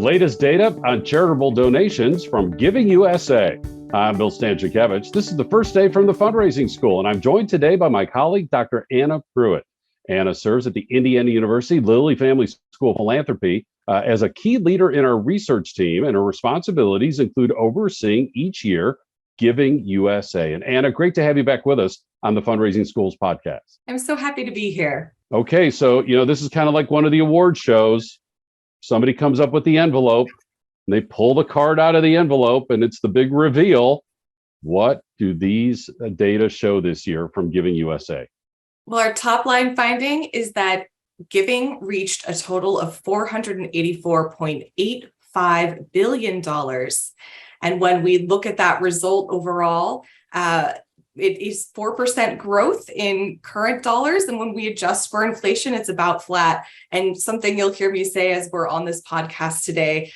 latest data on charitable donations from Giving USA. I'm Bill Stanczykiewicz. This is the first day from the fundraising school, and I'm joined today by my colleague, Dr. Anna Pruitt. Anna serves at the Indiana University Lilly Family School of Philanthropy as a key leader in our research team, and her responsibilities include overseeing each year Giving USA. And Anna, great to have you back with us on the Fundraising Schools podcast. I'm so happy to be here. Okay, so, this is kind of like one of the award shows. Somebody comes up with the envelope, and they pull the card out of the envelope, and it's the big reveal. What do these data show this year from Giving USA? Well, our top line finding is that giving reached a total of $484.85 billion. And when we look at that result overall, it is 4% growth in current dollars. And when we adjust for inflation, it's about flat. And something you'll hear me say as we're on this podcast today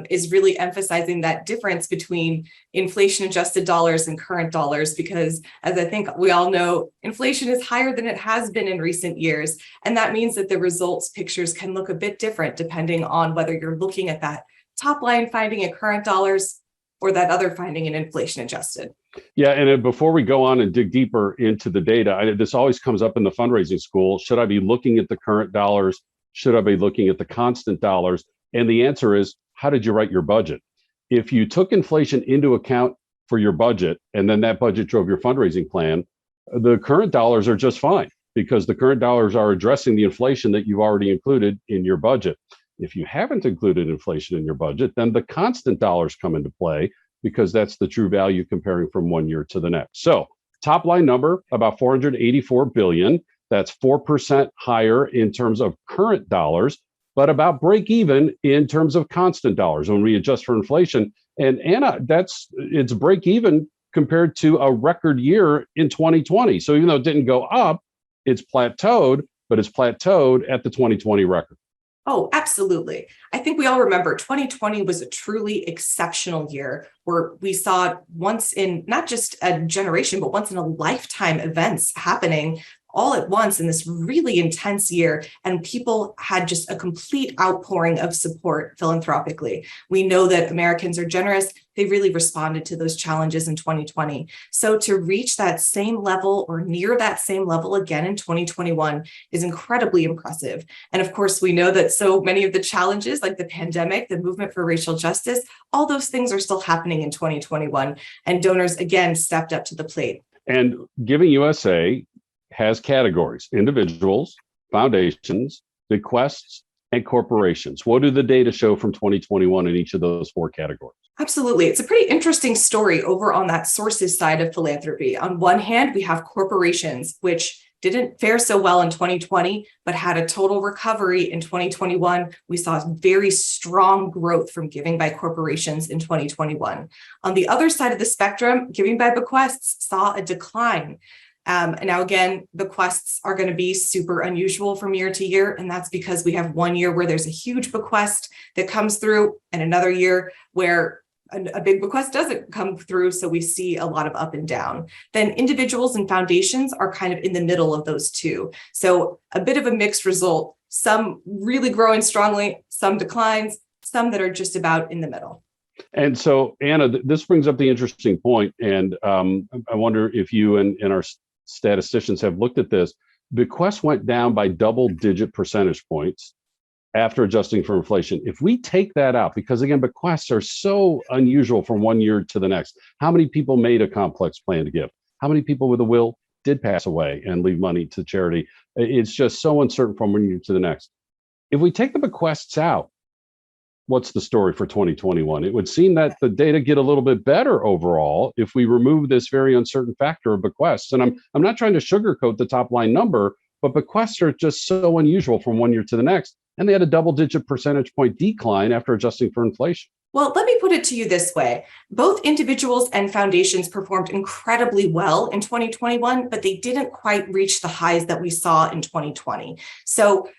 is really emphasizing that difference between inflation adjusted dollars and current dollars, because as I think we all know, inflation is higher than it has been in recent years. And that means that the results pictures can look a bit different depending on whether you're looking at that top line finding in current dollars or that other finding in inflation adjusted. Yeah, and before we go on and dig deeper into the data, this always comes up in the fundraising school. Should I be looking at the current dollars? Should I be looking at the constant dollars? And the answer is, how did you write your budget? If you took inflation into account for your budget, and then that budget drove your fundraising plan, the current dollars are just fine, because the current dollars are addressing the inflation that you've already included in your budget. If you haven't included inflation in your budget, then the constant dollars come into play, because that's the true value comparing from one year to the next. So top line number, about 484 billion. That's 4% higher in terms of current dollars, but about break even in terms of constant dollars when we adjust for inflation. And Anna, it's break even compared to a record year in 2020. So even though it didn't go up, it's plateaued, but it's plateaued at the 2020 record. Oh, absolutely. I think we all remember 2020 was a truly exceptional year where we saw once in not just a generation, but once in a lifetime events happening all at once in this really intense year. And people had just a complete outpouring of support philanthropically. We know that Americans are generous. They really responded to those challenges in 2020. So to reach that same level or near that same level again in 2021 is incredibly impressive. And of course, we know that so many of the challenges like the pandemic, the movement for racial justice, all those things are still happening in 2021. And donors again stepped up to the plate. And Giving USA has categories: individuals, foundations, bequests, and corporations. What do the data show from 2021 in each of those four categories? Absolutely. It's a pretty interesting story over on that sources side of philanthropy. On one hand, we have corporations, which didn't fare so well in 2020, but had a total recovery in 2021. We saw very strong growth from giving by corporations in 2021. On the other side of the spectrum, giving by bequests saw a decline. And now, again, bequests are going to be super unusual from year to year. And that's because we have one year where there's a huge bequest that comes through and another year where a big bequest doesn't come through. So we see a lot of up and down. Then individuals and foundations are kind of in the middle of those two. So a bit of a mixed result, some really growing strongly, some declines, some that are just about in the middle. And so, Anna, this brings up the interesting point. And I wonder if you and our statisticians have looked at this. Bequests went down by double-digit percentage points after adjusting for inflation. If we take that out, because again, bequests are so unusual from one year to the next. How many people made a complex plan to give? How many people with a will did pass away and leave money to charity? It's just so uncertain from one year to the next. If we take the bequests out, what's the story for 2021? It would seem that the data get a little bit better overall if we remove this very uncertain factor of bequests. And I'm not trying to sugarcoat the top line number, but bequests are just so unusual from one year to the next. And they had a double-digit percentage point decline after adjusting for inflation. Well, let me put it to you this way. Both individuals and foundations performed incredibly well in 2021, but they didn't quite reach the highs that we saw in 2020. So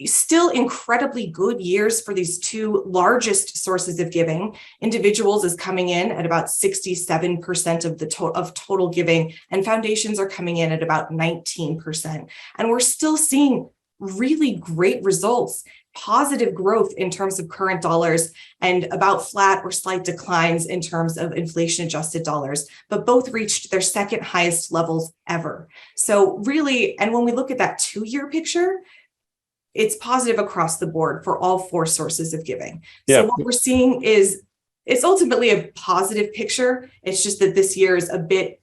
still incredibly good years for these two largest sources of giving. Individuals is coming in at about 67% of the total giving, and foundations are coming in at about 19%. And we're still seeing really great results positive growth in terms of current dollars and about flat or slight declines in terms of inflation adjusted dollars, but both reached their second highest levels ever. So really, and when we look at that 2-year picture, it's positive across the board for all 4 sources of giving. Yeah. So what we're seeing is it's ultimately a positive picture. It's just that this year is a bit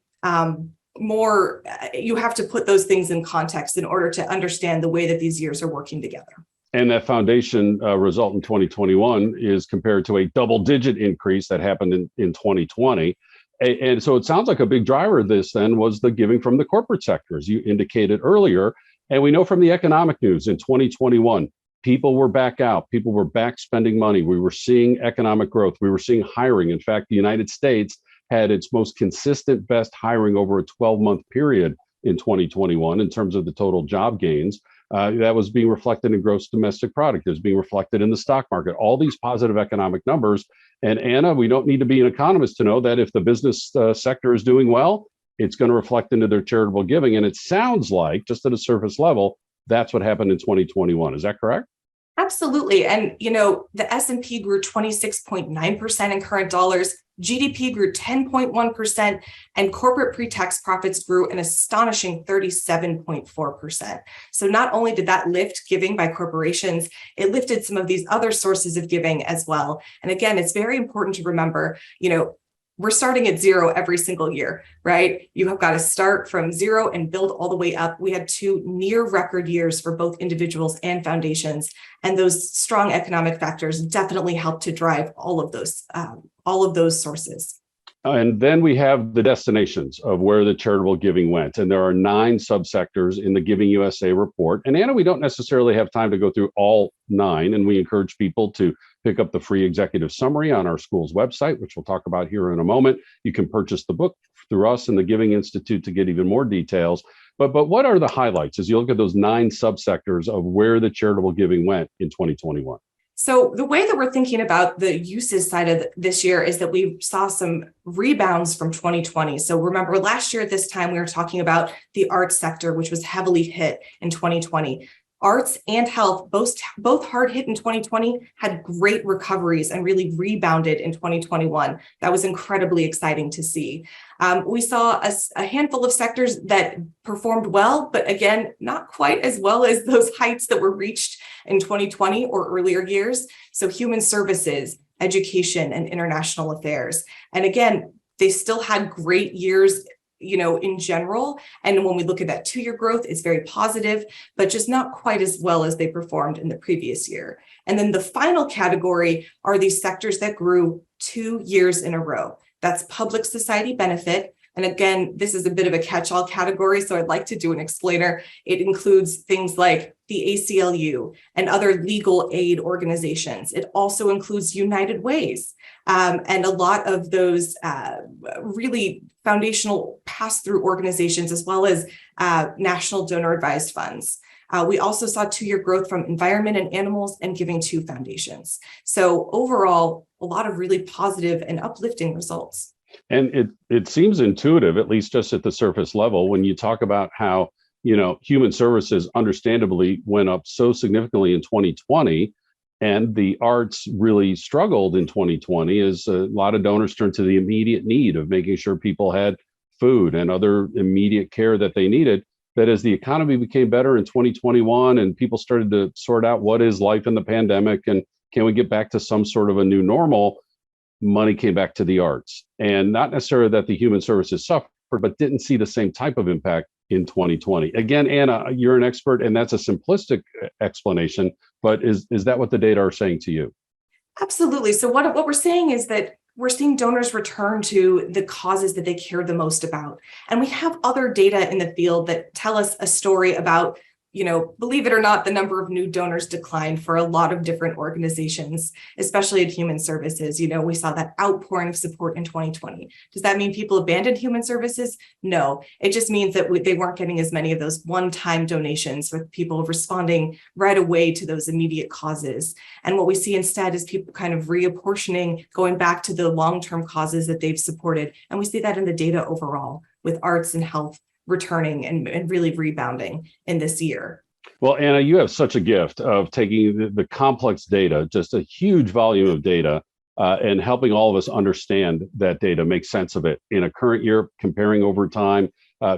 more, you have to put those things in context in order to understand the way that these years are working together. And that foundation result in 2021 is compared to a double-digit increase that happened in 2020. And so it sounds like a big driver of this then was the giving from the corporate sector, as you indicated earlier. And we know from the economic news in 2021, people were back out. People were back spending money. We were seeing economic growth. We were seeing hiring. In fact, the United States had its most consistent best hiring over a 12-month period in 2021 in terms of the total job gains. That was being reflected in gross domestic product. It was being reflected in the stock market. All these positive economic numbers. And Anna, we don't need to be an economist to know that if the business sector is doing well, it's going to reflect into their charitable giving. And it sounds like, just at a surface level, that's what happened in 2021. Is that correct? Absolutely. And, you know, the S&P grew 26.9% in current dollars, GDP grew 10.1%, and corporate pre-tax profits grew an astonishing 37.4%. So not only did that lift giving by corporations, it lifted some of these other sources of giving as well. And again, it's very important to remember, you know, we're starting at zero every single year, right? You have got to start from zero and build all the way up. We had 2 near record years for both individuals and foundations, and those strong economic factors definitely help to drive all of those sources. And then we have the destinations of where the charitable giving went. And there are 9 subsectors in the Giving USA report. And Anna, we don't necessarily have time to go through all 9. And we encourage people to pick up the free executive summary on our school's website, which we'll talk about here in a moment. You can purchase the book through us and the Giving Institute to get even more details. But what are the highlights as you look at those 9 subsectors of where the charitable giving went in 2021? So the way that we're thinking about the uses side of this year is that we saw some rebounds from 2020. So remember, last year at this time, we were talking about the arts sector, which was heavily hit in 2020. Arts and health, both hard hit in 2020, had great recoveries and really rebounded in 2021. That was incredibly exciting to see. We saw a handful of sectors that performed well, but again, not quite as well as those heights that were reached in 2020 or earlier years. So human services, education, and international affairs. And again, they still had great years, you know, in general. And when we look at that 2-year growth, it's very positive, but just not quite as well as they performed in the previous year. And then the final category are these sectors that grew 2 years in a row. That's public society benefit. And again, this is a bit of a catch-all category, so I'd like to do an explainer. It includes things like the ACLU and other legal aid organizations. It also includes United Ways and a lot of those really foundational pass-through organizations, as well as national donor advised funds. We also saw 2-year growth from environment and animals and giving to foundations. So overall, a lot of really positive and uplifting results. And it seems intuitive, at least just at the surface level, when you talk about how, you know, human services understandably went up so significantly in 2020, and the arts really struggled in 2020 as a lot of donors turned to the immediate need of making sure people had food and other immediate care that they needed. That as the economy became better in 2021 and people started to sort out what is life in the pandemic and can we get back to some sort of a new normal, money came back to the arts. And not necessarily that the human services suffered, but didn't see the same type of impact in 2020. Again, Anna, you're an expert, and that's a simplistic explanation, but is that what the data are saying to you? Absolutely. So what we're saying is that we're seeing donors return to the causes that they care the most about. And we have other data in the field that tell us a story about, you know, believe it or not, the number of new donors declined for a lot of different organizations, especially in human services. You know, we saw that outpouring of support in 2020. Does that mean people abandoned human services? No, it just means that they weren't getting as many of those one-time donations with people responding right away to those immediate causes. And what we see instead is people kind of reapportioning, going back to the long-term causes that they've supported. And we see that in the data overall with arts and health returning and really rebounding in this year. Well, Anna, you have such a gift of taking the complex data, just a huge volume of data, and helping all of us understand that data, make sense of it in a current year, comparing over time.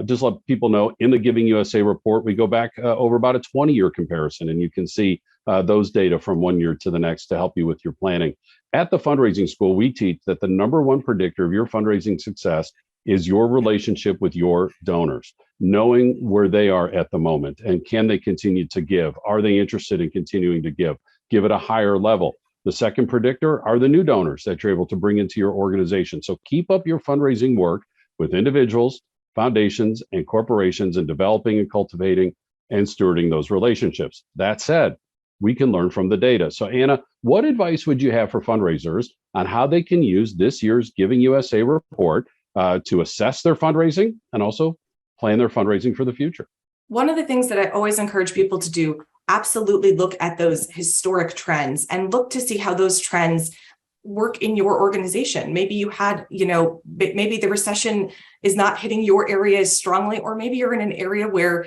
Just let people know in the Giving USA report, we go back over about a 20-year comparison, and you can see those data from one year to the next to help you with your planning. At the fundraising school, we teach that the number one predictor of your fundraising success is your relationship with your donors, knowing where they are at the moment and can they continue to give? Are they interested in continuing to give at a higher level? The second predictor are the new donors that you're able to bring into your organization. So keep up your fundraising work with individuals, foundations, and corporations in developing and cultivating and stewarding those relationships. That said, we can learn from the data. So Anna, what advice would you have for fundraisers on how they can use this year's Giving USA report to assess their fundraising and also plan their fundraising for the future? One of the things that I always encourage people to do, absolutely look at those historic trends and look to see how those trends work in your organization. Maybe you had, maybe the recession is not hitting your area as strongly, or maybe you're in an area where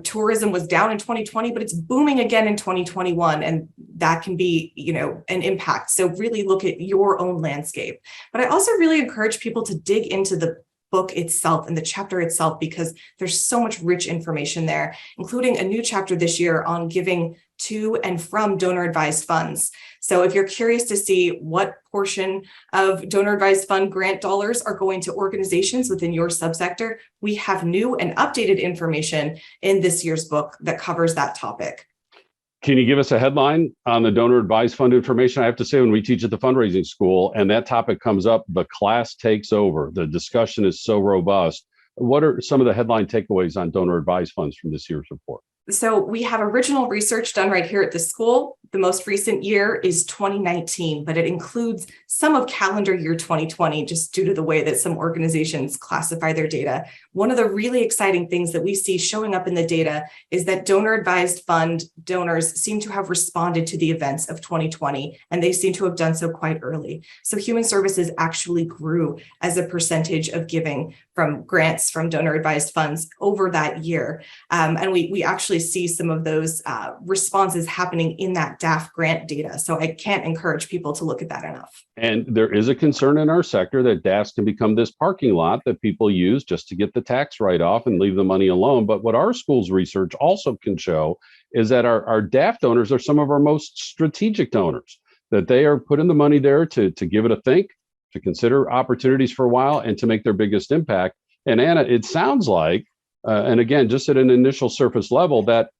tourism was down in 2020, but it's booming again in 2021. And that can be, an impact. So really look at your own landscape. But I also really encourage people to dig into the book itself and the chapter itself, because there's so much rich information there, including a new chapter this year on giving to and from donor advised funds. So if you're curious to see what portion of donor advised fund grant dollars are going to organizations within your subsector, we have new and updated information in this year's book that covers that topic. Can you give us a headline on the donor advised fund information? I have to say, when we teach at the fundraising school and that topic comes up, the class takes over. The discussion is so robust. What are some of the headline takeaways on donor advised funds from this year's report? So we have original research done right here at the school. The most recent year is 2019, but it includes some of calendar year 2020, just due to the way that some organizations classify their data. One of the really exciting things that we see showing up in the data is that donor advised fund donors seem to have responded to the events of 2020, and they seem to have done so quite early. So human services actually grew as a percentage of giving from grants from donor advised funds over that year. And we actually see some of those responses happening in that DAF grant data. So I can't encourage people to look at that enough. And there is a concern in our sector that DAFs can become this parking lot that people use just to get the tax write-off and leave the money alone. But what our school's research also can show is that our DAF donors are some of our most strategic donors, that they are putting the money there to give it a think, to consider opportunities for a while, and to make their biggest impact. And Anna, it sounds like, and again, just at an initial surface level, that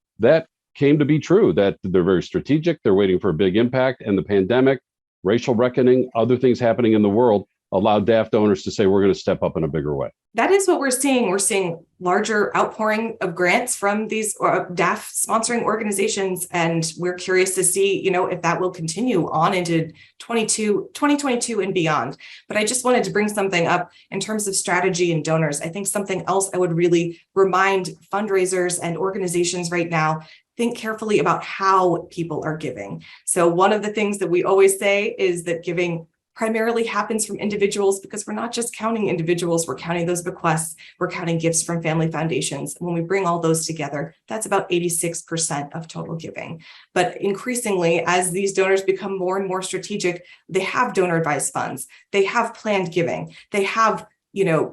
came to be true, that they're very strategic, they're waiting for a big impact, and the pandemic, racial reckoning, other things happening in the world allowed DAF donors to say, we're going to step up in a bigger way. That is what we're seeing. We're seeing larger outpouring of grants from these DAF sponsoring organizations. And we're curious to see, if that will continue on into 2022 and beyond. But I just wanted to bring something up in terms of strategy and donors. I think something else I would really remind fundraisers and organizations right now: think carefully about how people are giving. So one of the things that we always say is that giving primarily happens from individuals, because we're not just counting individuals, we're counting those bequests, we're counting gifts from family foundations. When we bring all those together, that's about 86% of total giving. But increasingly, as these donors become more and more strategic, they have donor advised funds, they have planned giving, they have,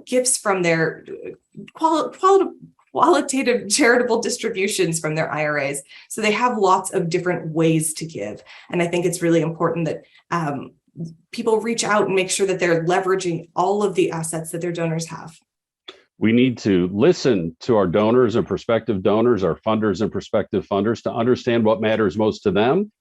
gifts from their qualitative charitable distributions from their IRAs. So they have lots of different ways to give. And I think it's really important that people reach out and make sure that they're leveraging all of the assets that their donors have. We need to listen to our donors and prospective donors, our funders and prospective funders, to understand what matters most to them.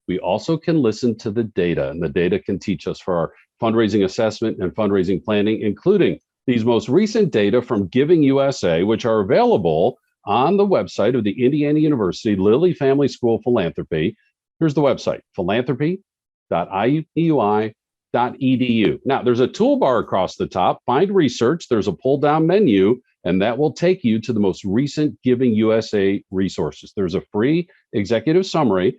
We also can listen to the data, and the data can teach us for our fundraising assessment and fundraising planning, including these most recent data from Giving USA, which are available on the website of the Indiana University Lilly Family School Philanthropy. Here's the website: philanthropy.iupui.edu. Now, there's a toolbar across the top. Find research. There's a pull-down menu, and that will take you to the most recent Giving USA resources. There's a free executive summary,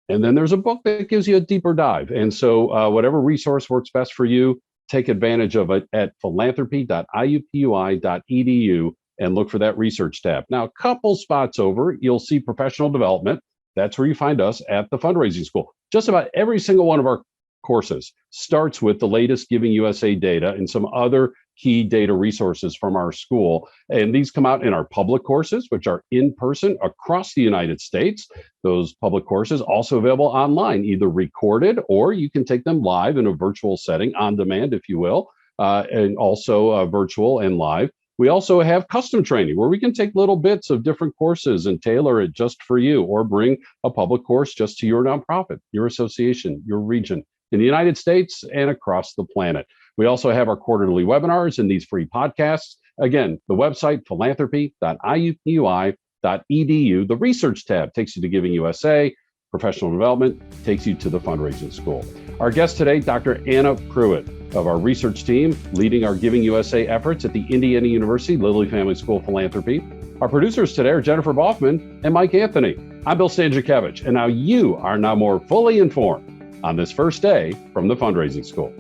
and then there's a book that gives you a deeper dive. And so whatever resource works best for you, take advantage of it at philanthropy.iupui.edu. and look for that research tab. Now, a couple spots over, you'll see professional development. That's where you find us at the Fundraising School. Just about every single one of our courses starts with the latest Giving USA data and some other key data resources from our school. And these come out in our public courses, which are in person across the United States. Those public courses also available online, either recorded or you can take them live in a virtual setting on demand, if you will, and also virtual and live. We also have custom training where we can take little bits of different courses and tailor it just for you, or bring a public course just to your nonprofit, your association, your region in the United States and across the planet. We also have our quarterly webinars and these free podcasts. Again, the website, philanthropy.iupui.edu. The research tab takes you to Giving USA. Professional development takes you to the Fundraising School. Our guest today, Dr. Anna Pruitt of our research team, leading our Giving USA efforts at the Indiana University Lilly Family School of Philanthropy. Our producers today are Jennifer Boffman and Mike Anthony. I'm Bill Stanczykiewicz, and now you are more fully informed on this first day from the Fundraising School.